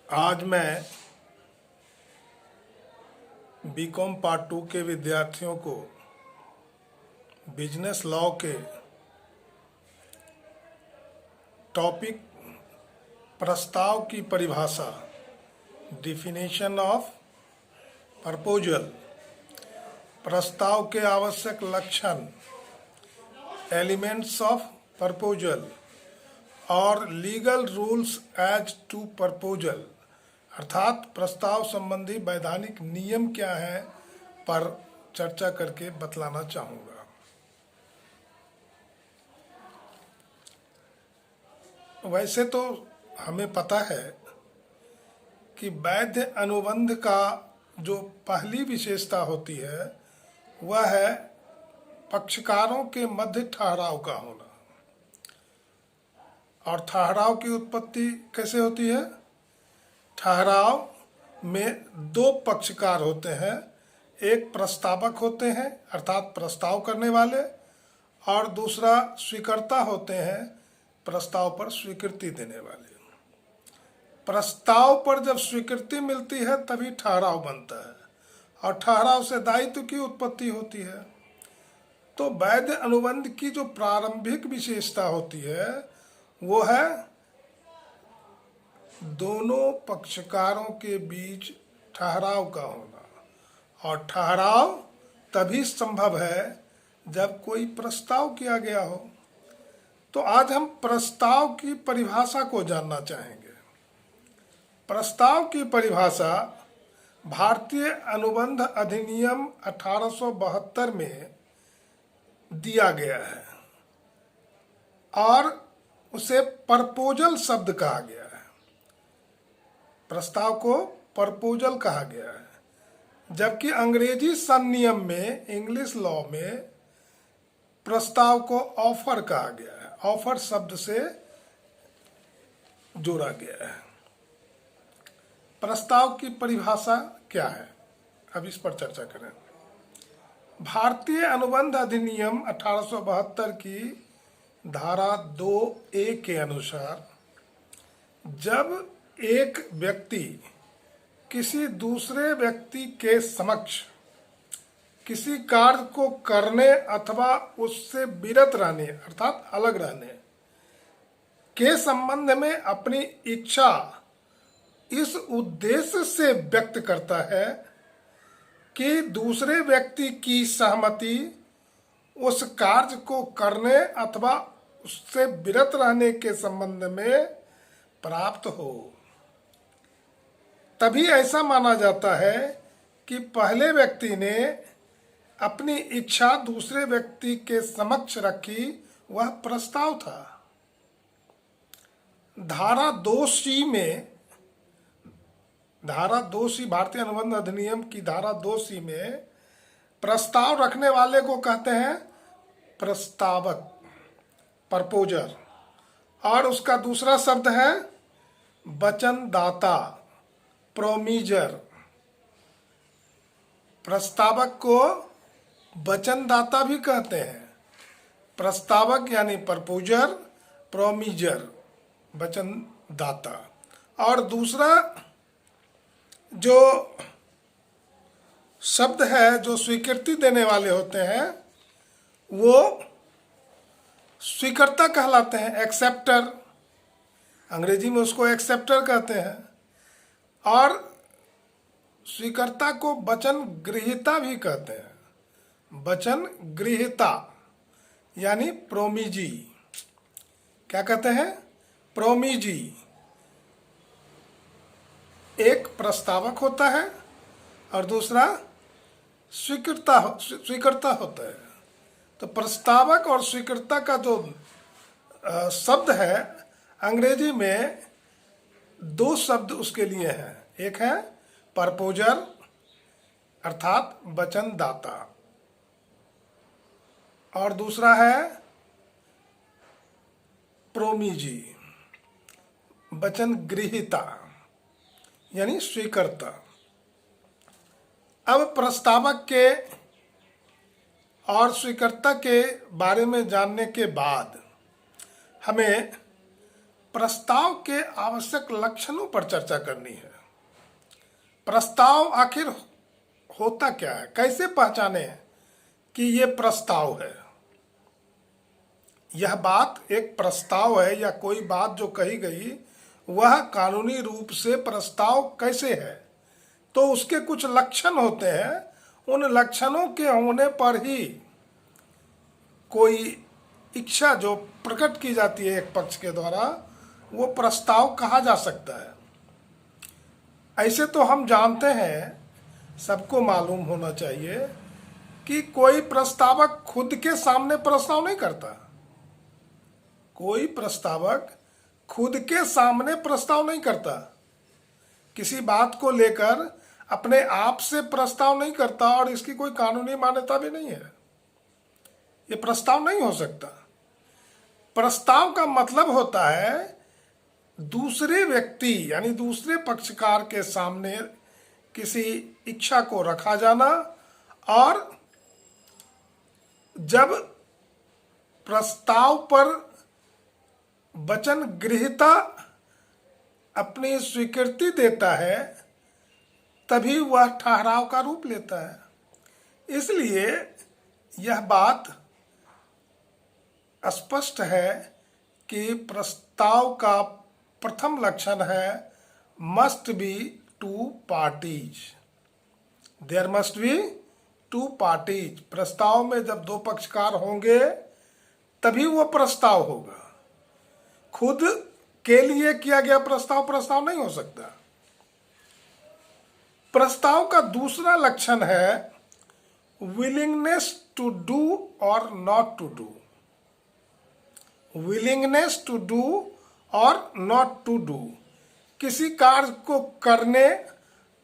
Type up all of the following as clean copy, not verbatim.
आज मैं BCom part 2 के विद्यार्थियों को बिजनेस लॉ के टॉपिक प्रस्ताव की परिभाषा, डिफिनेशन ऑफ प्रपोजल, प्रस्ताव के आवश्यक लक्षण, एलिमेंट्स ऑफ प्रपोजल और legal rules as to proposal अर्थात प्रस्ताव संबंधी वैधानिक नियम क्या है पर चर्चा करके बतलाना चाहूँगा। वैसे तो हमें पता है कि वैध अनुबंध का जो पहली विशेषता होती है वह है पक्षकारों के मध्य ठहराव का होना। और ठहराव की उत्पत्ति कैसे होती है? ठहराव में दो पक्षकार होते हैं, एक प्रस्तावक होते हैं अर्थात प्रस्ताव करने वाले, और दूसरा स्वीकर्ता होते हैं, प्रस्ताव पर स्वीकृति देने वाले। प्रस्ताव पर जब स्वीकृति मिलती है तभी ठहराव बनता है और ठहराव से दायित्व की उत्पत्ति होती है। तो वैध अनुबंध की जो प्रारंभिक विशेषता होती है वो है दोनों पक्षकारों के बीच ठहराव का होना, और ठहराव तभी संभव है जब कोई प्रस्ताव किया गया हो। तो आज हम प्रस्ताव की परिभाषा को जानना चाहेंगे। प्रस्ताव की परिभाषा भारतीय अनुबंध अधिनियम 1872 में दिया गया है और उसे प्रपोजल शब्द कहा गया है। प्रस्ताव को प्रपोजल कहा गया है, जबकि अंग्रेजी संनियम में, इंग्लिश लॉ में प्रस्ताव को ऑफर कहा गया है। ऑफर शब्द से जोड़ा गया है। प्रस्ताव की परिभाषा क्या है, अब इस पर चर्चा करें। भारतीय अनुबंध अधिनियम 1872 की धारा 2A के अनुसार जब एक व्यक्ति किसी दूसरे व्यक्ति के समक्ष किसी कार्य को करने अथवा उससे विरत रहने अर्थात अलग रहने के संबंध में अपनी इच्छा इस उद्देश्य से व्यक्त करता है कि दूसरे व्यक्ति की सहमति उस कार्य को करने अथवा उससे विरत रहने के संबंध में प्राप्त हो, तभी ऐसा माना जाता है कि पहले व्यक्ति ने अपनी इच्छा दूसरे व्यक्ति के समक्ष रखी, वह प्रस्ताव था। धारा 2C में, धारा 2C भारतीय अनुबंध अधिनियम की धारा 2C में प्रस्ताव रखने वाले को कहते हैं प्रस्तावक, प्रपोजर, और उसका दूसरा शब्द है वचनदाता, प्रोमीजर। प्रस्तावक को वचनदाता भी कहते हैं। प्रस्तावक यानी प्रपोजर, प्रोमीजर वचनदाता, और दूसरा जो शब्द है जो स्वीकृति देने वाले होते हैं वो स्वीकर्ता कहलाते हैं, एक्सेप्टर। अंग्रेजी में उसको एक्सेप्टर कहते हैं। और स्वीकर्ता को वचन गृहीता भी कहते हैं। वचन गृहीता यानी प्रोमीजी। क्या कहते हैं? प्रोमीजी। एक प्रस्तावक होता है और दूसरा स्वीकर्ता होता है। तो प्रस्तावक और स्वीकर्ता का जो शब्द है, अंग्रेजी में दो शब्द उसके लिए हैं। एक है प्रपोजर अर्थात वचनदाता, और दूसरा है प्रोमीजी, वचन गृहीता यानी स्वीकर्ता। अब प्रस्तावक के और स्वीकर्ता के बारे में जानने के बाद हमें प्रस्ताव के आवश्यक लक्षणों पर चर्चा करनी है। प्रस्ताव आखिर होता क्या है, कैसे पहचाने कि ये प्रस्ताव है। यह बात एक प्रस्ताव है या कोई बात जो कही गई वह कानूनी रूप से प्रस्ताव कैसे है, तो उसके कुछ लक्षण होते हैं। उन लक्षणों के होने पर ही कोई इच्छा जो प्रकट की जाती है एक पक्ष के द्वारा वो प्रस्ताव कहा जा सकता है। ऐसे तो हम जानते हैं, सबको मालूम होना चाहिए कि कोई प्रस्तावक खुद के सामने प्रस्ताव नहीं करता। कोई प्रस्तावक खुद के सामने प्रस्ताव नहीं करता, किसी बात को लेकर अपने आप से प्रस्ताव नहीं करता और इसकी कोई कानूनी मान्यता भी नहीं है। ये प्रस्ताव नहीं हो सकता। प्रस्ताव का मतलब होता है दूसरे व्यक्ति यानी दूसरे पक्षकार के सामने किसी इच्छा को रखा जाना, और जब प्रस्ताव पर वचन ग्रहीता अपनी स्वीकृति देता है तभी वह ठहराव का रूप लेता है। इसलिए यह बात स्पष्ट है कि प्रस्ताव का प्रथम लक्षण है must be two parties. There must be two parties. प्रस्ताव में जब दो पक्षकार होंगे तभी वो प्रस्ताव होगा। खुद के लिए किया गया प्रस्ताव प्रस्ताव नहीं हो सकता। प्रस्ताव का दूसरा लक्षण है विलिंगनेस टू डू और not to do. Willingness to do और नॉट टू डू, किसी कार्य को करने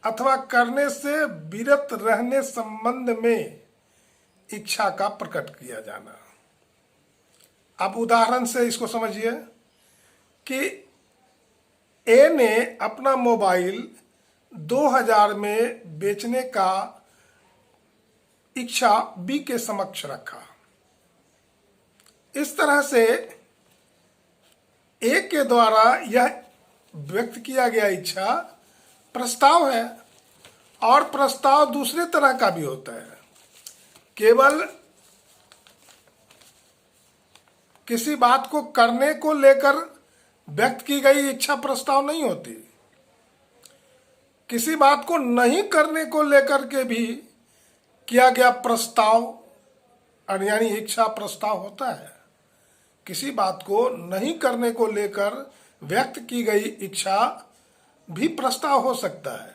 अथवा करने से विरत रहने संबंध में इच्छा का प्रकट किया जाना। अब उदाहरण से इसको समझिए कि ए ने अपना मोबाइल 2000 में बेचने का इच्छा बी के समक्ष रखा। इस तरह से ए के द्वारा यह व्यक्त किया गया इच्छा प्रस्ताव है, और प्रस्ताव दूसरे तरह का भी होता है। केवल किसी बात को करने को लेकर व्यक्त की गई इच्छा प्रस्ताव नहीं होती। किसी बात को नहीं करने को लेकर के भी किया गया प्रस्ताव यानी इच्छा प्रस्ताव होता है। किसी बात को नहीं करने को लेकर व्यक्त की गई इच्छा भी प्रस्ताव हो सकता है।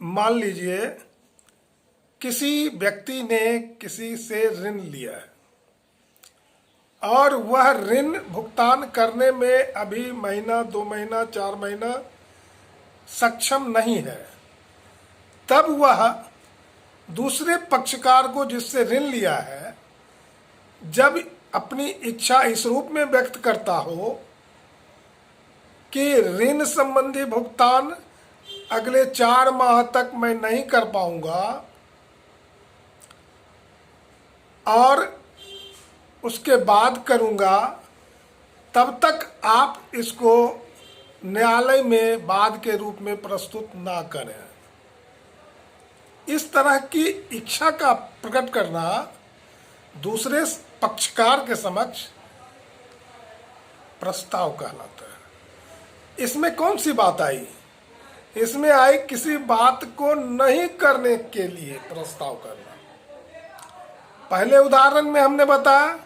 मान लीजिए किसी व्यक्ति ने किसी से ऋण लिया है और वह ऋण भुगतान करने में अभी महीना 2 महीना 4 महीना सक्षम नहीं है, तब वह दूसरे पक्षकार को जिससे ऋण लिया है जब अपनी इच्छा इस रूप में व्यक्त करता हो कि ऋण संबंधी भुगतान अगले 4 माह तक मैं नहीं कर पाऊंगा और उसके बाद करूंगा, तब तक आप इसको न्यायालय में बाद के रूप में प्रस्तुत ना करें। इस तरह की इच्छा का प्रकट करना दूसरे पक्षकार के समक्ष प्रस्ताव कहलाता है। इसमें कौन सी बात आई? इसमें आई किसी बात को नहीं करने के लिए प्रस्ताव करना। पहले उदाहरण में हमने बताया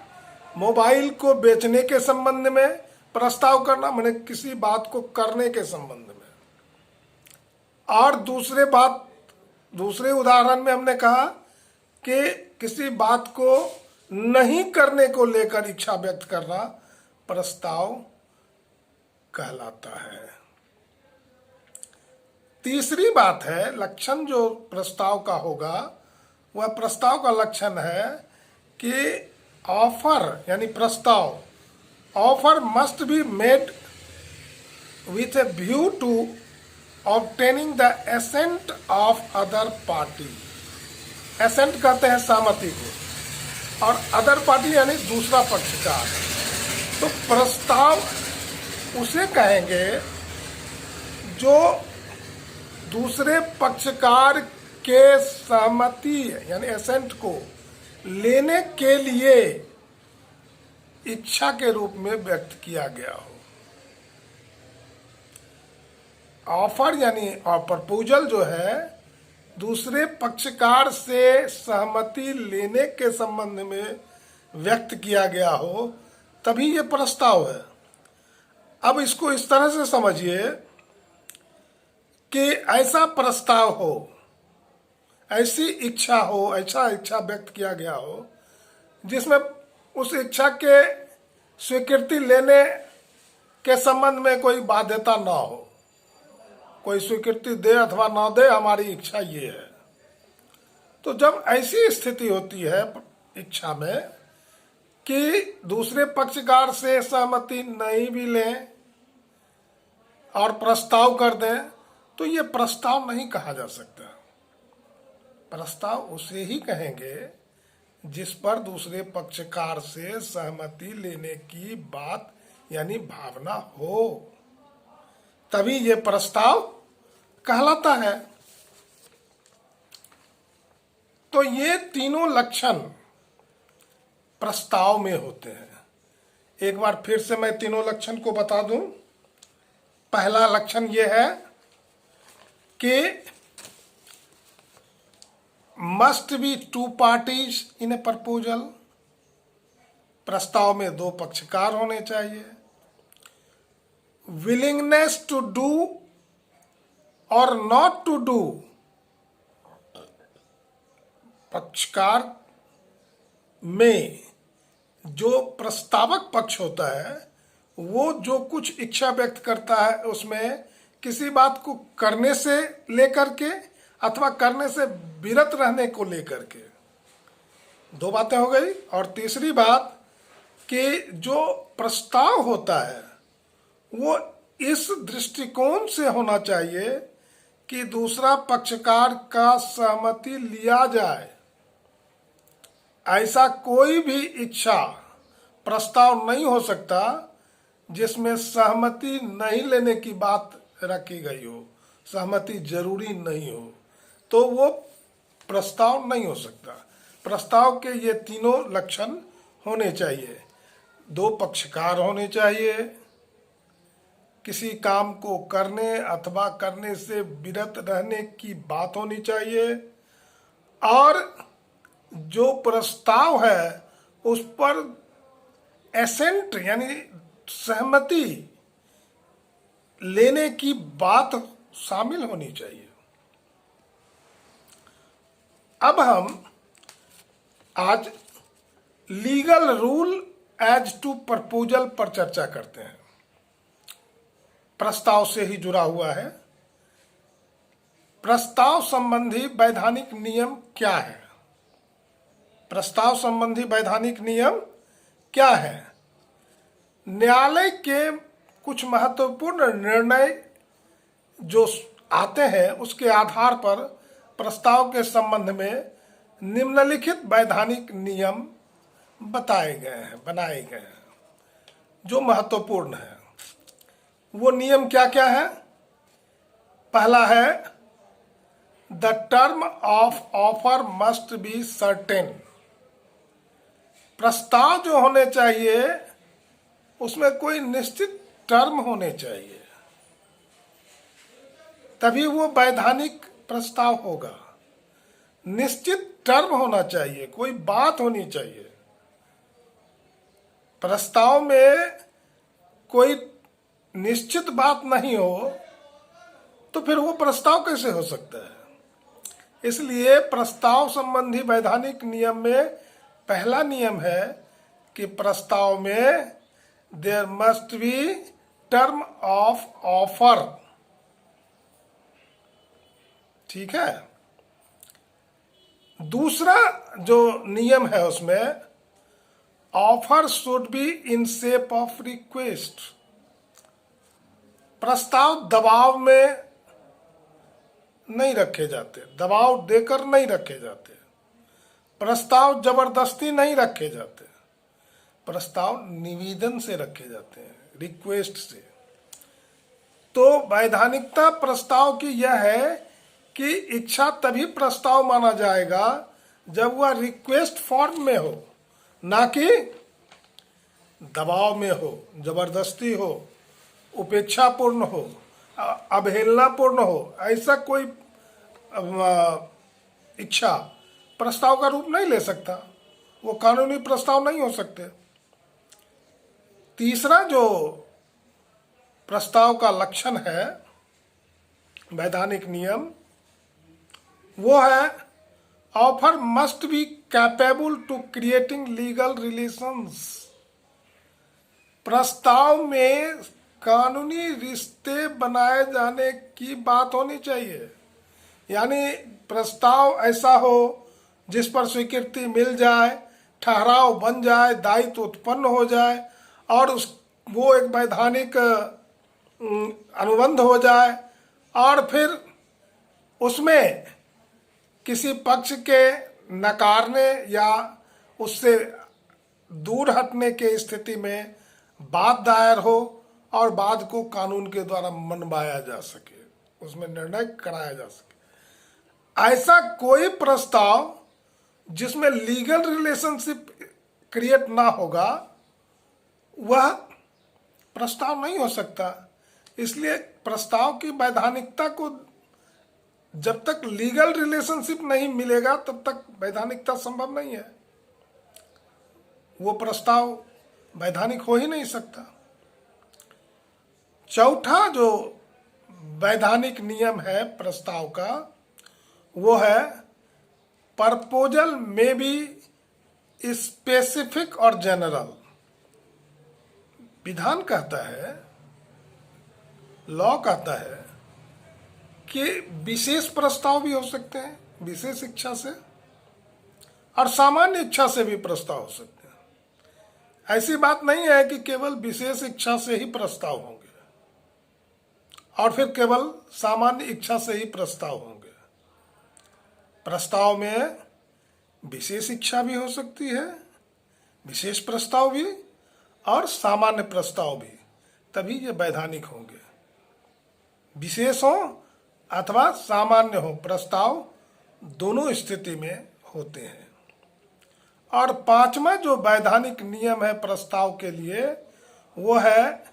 मोबाइल को बेचने के संबंध में प्रस्ताव करना, माने किसी बात को करने के संबंध में। और दूसरे उदाहरण में हमने कहा कि किसी बात को नहीं करने को लेकर इच्छा व्यक्त करना प्रस्ताव कहलाता है। तीसरी बात है, लक्षण जो प्रस्ताव का होगा वह प्रस्ताव का लक्षण है कि ऑफर यानी प्रस्ताव offer must be made with a view to obtaining the assent of other party. Assent कहते हैं सहमति को, और अदर पार्टी यानी दूसरा पक्षकार। तो प्रस्ताव उसे कहेंगे जो दूसरे पक्षकार के सहमति यानी एसेंट को लेने के लिए इच्छा के रूप में व्यक्त किया गया हो। ऑफर यानी और प्रपोजल जो है दूसरे पक्षकार से सहमति लेने के संबंध में व्यक्त किया गया हो, तभी ये प्रस्ताव है। अब इसको इस तरह से समझिए कि ऐसा प्रस्ताव हो, ऐसी इच्छा हो, ऐसा इच्छा व्यक्त किया गया हो जिसमें उस इच्छा के स्वीकृति लेने के संबंध में कोई बाध्यता ना हो, कोई स्वीकृति दे अथवा ना दे, हमारी इच्छा ये है। तो जब ऐसी स्थिति होती है इच्छा में कि दूसरे पक्षकार से सहमति नहीं भी लें और प्रस्ताव कर दें, तो ये प्रस्ताव नहीं कहा जा सकता। प्रस्ताव उसे ही कहेंगे जिस पर दूसरे पक्षकार से सहमति लेने की बात यानी भावना हो, तभी ये प्रस्ताव कहलाता है। तो ये तीनों लक्षण प्रस्ताव में होते हैं। एक बार फिर से मैं तीनों लक्षण को बता दूं। पहला लक्षण ये है कि must be two parties in a proposal, प्रस्ताव में दो पक्षकार होने चाहिए। विलिंगनेस टू डू और नॉट टू डू, पक्षकार में जो प्रस्तावक पक्ष होता है वो जो कुछ इच्छा व्यक्त करता है उसमें किसी बात को करने से लेकर के अथवा करने से विरत रहने को लेकर के, दो बातें हो गई। और तीसरी बात कि जो प्रस्ताव होता है वो इस दृष्टिकोण से होना चाहिए कि दूसरा पक्षकार का सहमति लिया जाए। ऐसा कोई भी इच्छा प्रस्ताव नहीं हो सकता जिसमें सहमति नहीं लेने की बात रखी गई हो, सहमति जरूरी नहीं हो, तो वो प्रस्ताव नहीं हो सकता। प्रस्ताव के ये तीनों लक्षण होने चाहिए। दो पक्षकार होने चाहिए, किसी काम को करने अथवा करने से विरत रहने की बात होनी चाहिए, और जो प्रस्ताव है उस पर एसेंट यानी सहमति लेने की बात शामिल होनी चाहिए। अब हम आज legal rule as to proposal पर चर्चा करते हैं। प्रस्ताव से ही जुड़ा हुआ है। प्रस्ताव संबंधी वैधानिक नियम क्या है? प्रस्ताव संबंधी वैधानिक नियम क्या है? न्यायालय के कुछ महत्वपूर्ण निर्णय जो आते हैं उसके आधार पर प्रस्ताव के संबंध में निम्नलिखित वैधानिक नियम बताए गए हैं, बनाए गए हैं, जो महत्वपूर्ण है। वो नियम क्या क्या है? पहला है the term of offer must be certain. प्रस्ताव जो होने चाहिए उसमें कोई निश्चित टर्म होने चाहिए, तभी वो वैधानिक प्रस्ताव होगा। निश्चित टर्म होना चाहिए, कोई बात होनी चाहिए। प्रस्ताव में कोई निश्चित बात नहीं हो तो फिर वो प्रस्ताव कैसे हो सकता है? इसलिए प्रस्ताव संबंधी वैधानिक नियम में पहला नियम है कि प्रस्ताव में there must be term of offer. ठीक है। दूसरा जो नियम है उसमें offer should be in shape of request. प्रस्ताव दबाव में नहीं रखे जाते, दबाव देकर नहीं रखे जाते। प्रस्ताव जबरदस्ती नहीं रखे जाते, प्रस्ताव निवेदन से रखे जाते हैं, रिक्वेस्ट से। तो वैधानिकता प्रस्ताव की यह है कि इच्छा तभी प्रस्ताव माना जाएगा जब वह रिक्वेस्ट फॉर्म में हो, ना कि दबाव में हो, जबरदस्ती हो, उपेक्षापूर्ण हो, अवहेलनापूर्ण हो। ऐसा कोई इच्छा प्रस्ताव का रूप नहीं ले सकता, वो कानूनी प्रस्ताव नहीं हो सकते। तीसरा जो प्रस्ताव का लक्षण है, वैधानिक नियम, वो है offer must be capable to creating legal relations. प्रस्ताव में कानूनी रिश्ते बनाए जाने की बात होनी चाहिए, यानी प्रस्ताव ऐसा हो जिस पर स्वीकृति मिल जाए, ठहराव बन जाए, दायित्व उत्पन्न हो जाए और वो एक वैधानिक अनुबंध हो जाए, और फिर उसमें किसी पक्ष के नकारने या उससे दूर हटने के स्थिति में वाद दायर हो और वाद को कानून के द्वारा मनवाया जा सके, उसमें निर्णय कराया जा सके। ऐसा कोई प्रस्ताव जिसमें लीगल रिलेशनशिप क्रिएट ना होगा, वह प्रस्ताव नहीं हो सकता। इसलिए प्रस्ताव की वैधानिकता को जब तक लीगल रिलेशनशिप नहीं मिलेगा तब तक वैधानिकता संभव नहीं है, वो प्रस्ताव वैधानिक हो ही नहीं सकता। चौथा जो वैधानिक नियम है प्रस्ताव का, वो है प्रपोजल में भी स्पेसिफिक और जनरल। विधान कहता है, लॉ कहता है कि विशेष प्रस्ताव भी हो सकते हैं, विशेष इच्छा से, और सामान्य इच्छा से भी प्रस्ताव हो सकते हैं। ऐसी बात नहीं है कि केवल विशेष इच्छा से ही प्रस्ताव होंगे और फिर केवल सामान्य इच्छा से ही प्रस्ताव होंगे। प्रस्ताव में विशेष इच्छा भी हो सकती है, विशेष प्रस्ताव भी और सामान्य प्रस्ताव भी, तभी ये वैधानिक होंगे। विशेष हो अथवा सामान्य हो, प्रस्ताव दोनों स्थिति में होते हैं। और पांचवा जो वैधानिक नियम है प्रस्ताव के लिए, वो है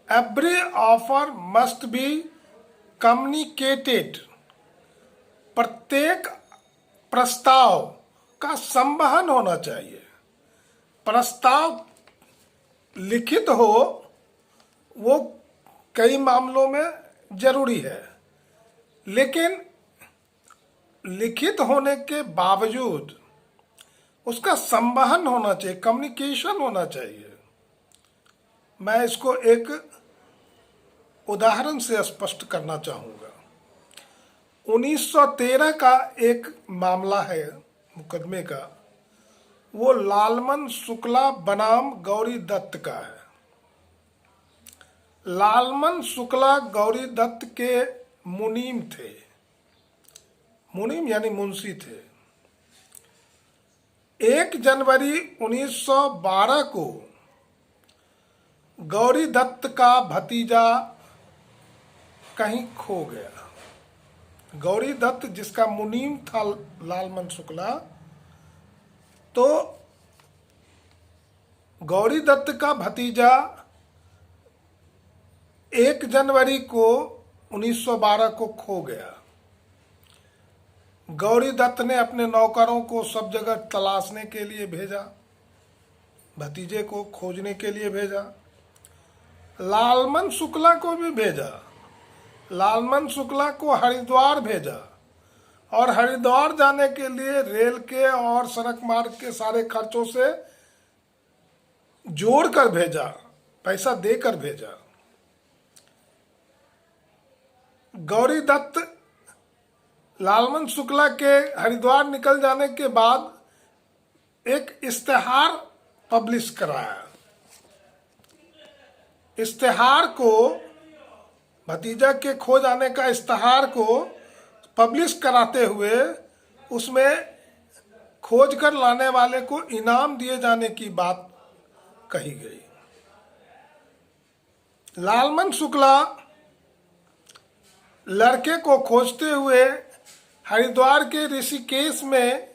every offer must be communicated. प्रत्येक प्रस्ताव का संवहन होना चाहिए। प्रस्ताव लिखित हो वो कई मामलों में जरूरी है, लेकिन लिखित होने के बावजूद उसका संवहन होना चाहिए, कम्युनिकेशन होना चाहिए। मैं इसको एक उदाहरण से स्पष्ट करना चाहूँगा। 1913 का एक मामला है मुकदमे का, वो लालमन शुक्ला बनाम गौरी दत्त का है। लालमन शुक्ला गौरी दत्त के मुनीम थे, मुनीम यानी मुंशी थे। 1 जनवरी 1912 को गौरी दत्त का भतीजा कहीं खो गया। गौरी दत्त जिसका मुनीम था लालमन शुक्ला, तो गौरी दत्त का भतीजा 1 जनवरी को 1912 को खो गया। गौरी दत्त ने अपने नौकरों को सब जगह तलाशने के लिए भेजा, भतीजे को खोजने के लिए भेजा। लालमन शुक्ला को भी भेजा। लालमन शुक्ला को हरिद्वार भेजा और हरिद्वार जाने के लिए रेल के और सड़क मार्ग के सारे खर्चों से जोड़कर भेजा, पैसा देकर भेजा। गौरी दत्त लालमन शुक्ला के हरिद्वार निकल जाने के बाद एक इश्तेहार पब्लिश कराया। इश्तेहार को, भतीजा के खो जाने का इश्तेहार को पब्लिश कराते हुए उसमें खोज कर लाने वाले को इनाम दिए जाने की बात कही गई। लालमन शुक्ला लड़के को खोजते हुए हरिद्वार के ऋषिकेश में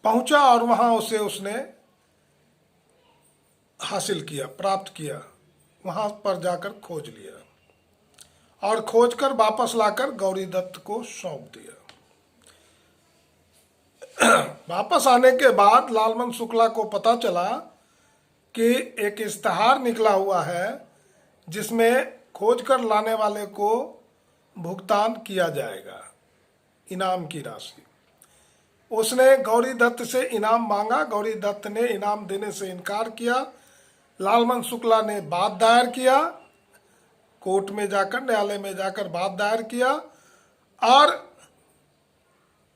पहुंचा और वहां उसे उसने हासिल किया, प्राप्त किया। वहां पर जाकर खोज लिया और खोजकर वापस लाकर गौरी दत्त को सौंप दिया। वापस आने के बाद लालमन शुक्ला को पता चला कि एक इश्तहार निकला हुआ है जिसमें खोज कर लाने वाले को भुगतान किया जाएगा, इनाम की राशि। उसने गौरी दत्त से इनाम मांगा। गौरी दत्त ने इनाम देने से इनकार किया। लालमन शुक्ला ने वाद दायर किया, कोर्ट में जाकर, न्यायालय में जाकर वाद दायर किया और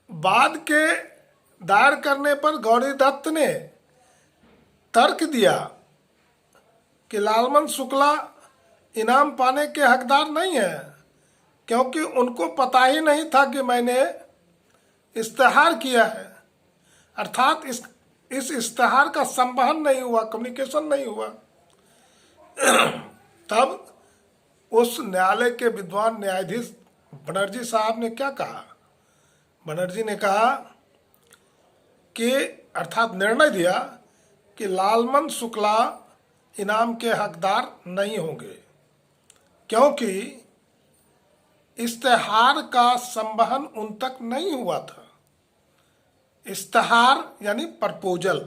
वाद के दायर करने पर गौरी दत्त ने तर्क दिया कि लालमन शुक्ला इनाम पाने के हकदार नहीं है, क्योंकि उनको पता ही नहीं था कि मैंने इश्तहार किया है, अर्थात इस इश्तहार का संवहन नहीं हुआ, कम्युनिकेशन नहीं हुआ। तब उस न्यायालय के विद्वान न्यायाधीश बनर्जी साहब ने क्या कहा? बनर्जी ने कहा कि, अर्थात निर्णय दिया कि लालमन शुक्ला इनाम के हकदार नहीं होंगे, क्योंकि इश्तहार का संवहन उन तक नहीं हुआ था। इश्तहार यानी प्रपोजल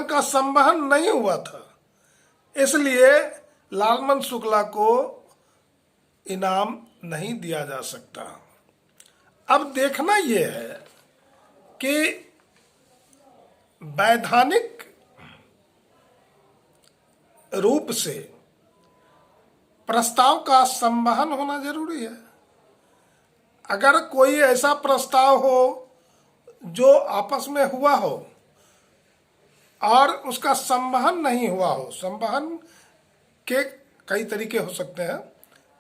का संवहन नहीं हुआ था, इसलिए लालमन शुक्ला को इनाम नहीं दिया जा सकता। अब देखना यह है कि वैधानिक रूप से प्रस्ताव का संवहन होना जरूरी है। अगर कोई ऐसा प्रस्ताव हो जो आपस में हुआ हो और उसका संवहन नहीं हुआ हो, संवहन के कई तरीके हो सकते हैं,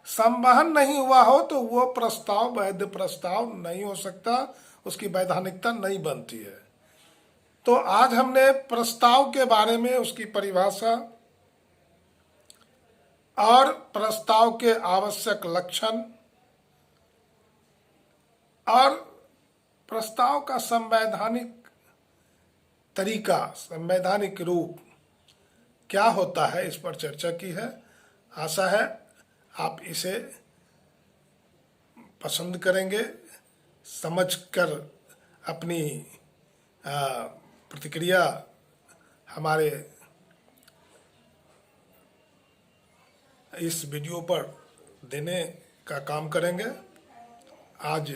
संवहन नहीं हुआ हो तो वो प्रस्ताव वैध प्रस्ताव नहीं हो सकता, उसकी वैधानिकता नहीं बनती है। तो आज हमने प्रस्ताव के बारे में, उसकी परिभाषा और प्रस्ताव के आवश्यक लक्षण और प्रस्ताव का संवैधानिक तरीका, संवैधानिक रूप क्या होता है, इस पर चर्चा की है। आशा है आप इसे पसंद करेंगे, समझकर अपनी प्रतिक्रिया हमारे इस वीडियो पर देने का काम करेंगे। आज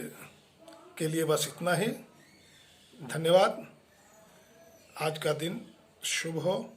के लिए बस इतना ही। धन्यवाद। आज का दिन शुभ हो।